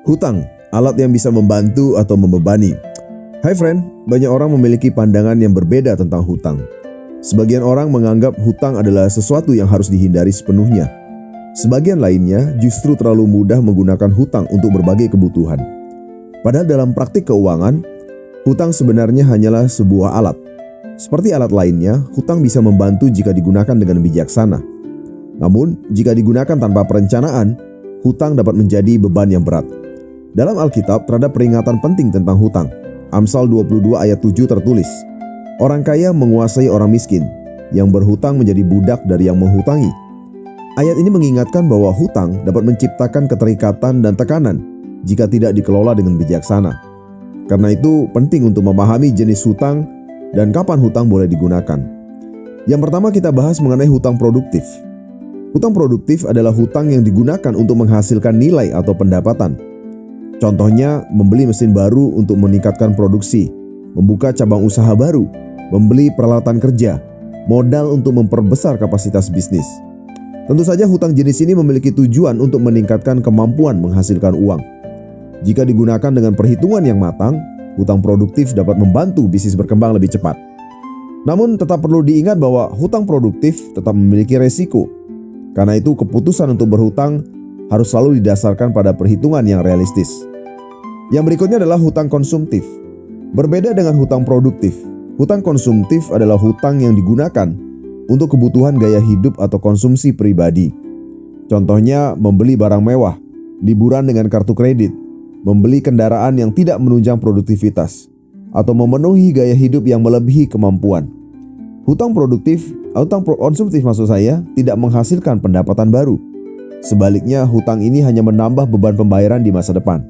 Hutang, alat yang bisa membantu atau membebani. Hai friend, banyak orang memiliki pandangan yang berbeda tentang hutang. Sebagian orang menganggap hutang adalah sesuatu yang harus dihindari sepenuhnya. Sebagian lainnya justru terlalu mudah menggunakan hutang untuk berbagai kebutuhan. Padahal dalam praktik keuangan, hutang sebenarnya hanyalah sebuah alat. Seperti alat lainnya, hutang bisa membantu jika digunakan dengan bijaksana. Namun, jika digunakan tanpa perencanaan, hutang dapat menjadi beban yang berat. Dalam Alkitab terdapat peringatan penting tentang hutang. Amsal 22 ayat 7 tertulis, orang kaya menguasai orang miskin, yang berhutang menjadi budak dari yang menghutangi. Ayat ini mengingatkan bahwa hutang dapat menciptakan keterikatan dan tekanan jika tidak dikelola dengan bijaksana. Karena itu penting untuk memahami jenis hutang dan kapan hutang boleh digunakan. Yang pertama kita bahas mengenai hutang produktif. Hutang produktif adalah hutang yang digunakan untuk menghasilkan nilai atau pendapatan. Contohnya, membeli mesin baru untuk meningkatkan produksi, membuka cabang usaha baru, membeli peralatan kerja, modal untuk memperbesar kapasitas bisnis. Tentu saja hutang jenis ini memiliki tujuan untuk meningkatkan kemampuan menghasilkan uang. Jika digunakan dengan perhitungan yang matang, hutang produktif dapat membantu bisnis berkembang lebih cepat. Namun tetap perlu diingat bahwa hutang produktif tetap memiliki resiko. Karena itu keputusan untuk berhutang harus selalu didasarkan pada perhitungan yang realistis. Yang berikutnya adalah hutang konsumtif. Berbeda dengan hutang produktif, hutang konsumtif adalah hutang yang digunakan untuk kebutuhan gaya hidup atau konsumsi pribadi. Contohnya membeli barang mewah, liburan dengan kartu kredit, membeli kendaraan yang tidak menunjang produktivitas, atau memenuhi gaya hidup yang melebihi kemampuan. Hutang konsumtif maksud saya tidak menghasilkan pendapatan baru. Sebaliknya, hutang ini hanya menambah beban pembayaran di masa depan.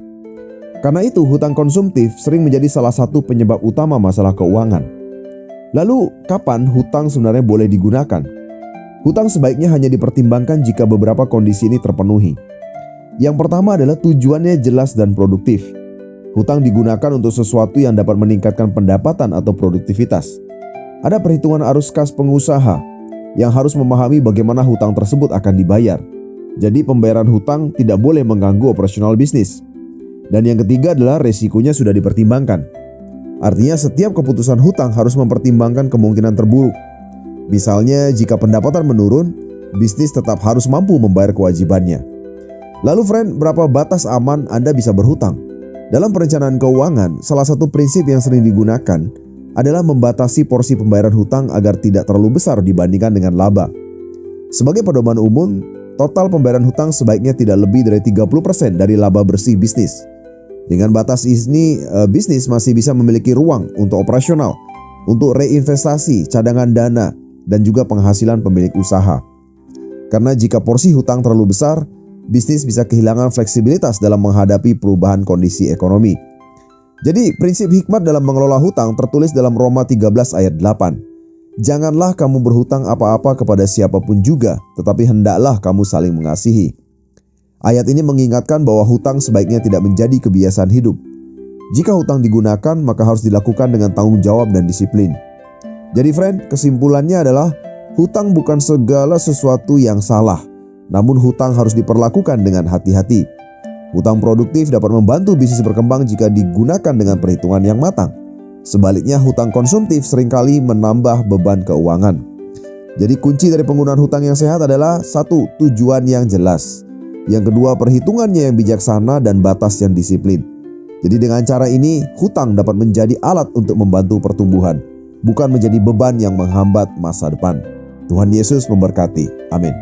Karena itu, hutang konsumtif sering menjadi salah satu penyebab utama masalah keuangan. Lalu, kapan hutang sebenarnya boleh digunakan? Hutang sebaiknya hanya dipertimbangkan jika beberapa kondisi ini terpenuhi. Yang pertama adalah tujuannya jelas dan produktif. Hutang digunakan untuk sesuatu yang dapat meningkatkan pendapatan atau produktivitas. Ada perhitungan arus kas pengusaha yang harus memahami bagaimana hutang tersebut akan dibayar. Jadi pembayaran hutang tidak boleh mengganggu operasional bisnis. Dan yang ketiga adalah resikonya sudah dipertimbangkan. Artinya setiap keputusan hutang harus mempertimbangkan kemungkinan terburuk. Misalnya jika pendapatan menurun, bisnis tetap harus mampu membayar kewajibannya. Lalu friend, berapa batas aman Anda bisa berhutang? Dalam perencanaan keuangan, salah satu prinsip yang sering digunakan adalah membatasi porsi pembayaran hutang agar tidak terlalu besar dibandingkan dengan laba. Sebagai pedoman umum, total pembayaran hutang sebaiknya tidak lebih dari 30% dari laba bersih bisnis. Dengan batas ini, bisnis masih bisa memiliki ruang untuk operasional, untuk reinvestasi, cadangan dana, dan juga penghasilan pemilik usaha. Karena jika porsi hutang terlalu besar, bisnis bisa kehilangan fleksibilitas dalam menghadapi perubahan kondisi ekonomi. Jadi, prinsip hikmat dalam mengelola hutang tertulis dalam Roma 13 ayat 8. Janganlah kamu berhutang apa-apa kepada siapapun juga, tetapi hendaklah kamu saling mengasihi. Ayat ini mengingatkan bahwa hutang sebaiknya tidak menjadi kebiasaan hidup. Jika hutang digunakan, maka harus dilakukan dengan tanggung jawab dan disiplin. Jadi friend, kesimpulannya adalah hutang bukan segala sesuatu yang salah, namun hutang harus diperlakukan dengan hati-hati. Hutang produktif dapat membantu bisnis berkembang jika digunakan dengan perhitungan yang matang. Sebaliknya, hutang konsumtif seringkali menambah beban keuangan. Jadi kunci dari penggunaan hutang yang sehat adalah 1. Tujuan yang jelas. Yang kedua, perhitungannya yang bijaksana dan batas yang disiplin. Jadi dengan cara ini, hutang dapat menjadi alat untuk membantu pertumbuhan, bukan menjadi beban yang menghambat masa depan. Tuhan Yesus memberkati. Amin.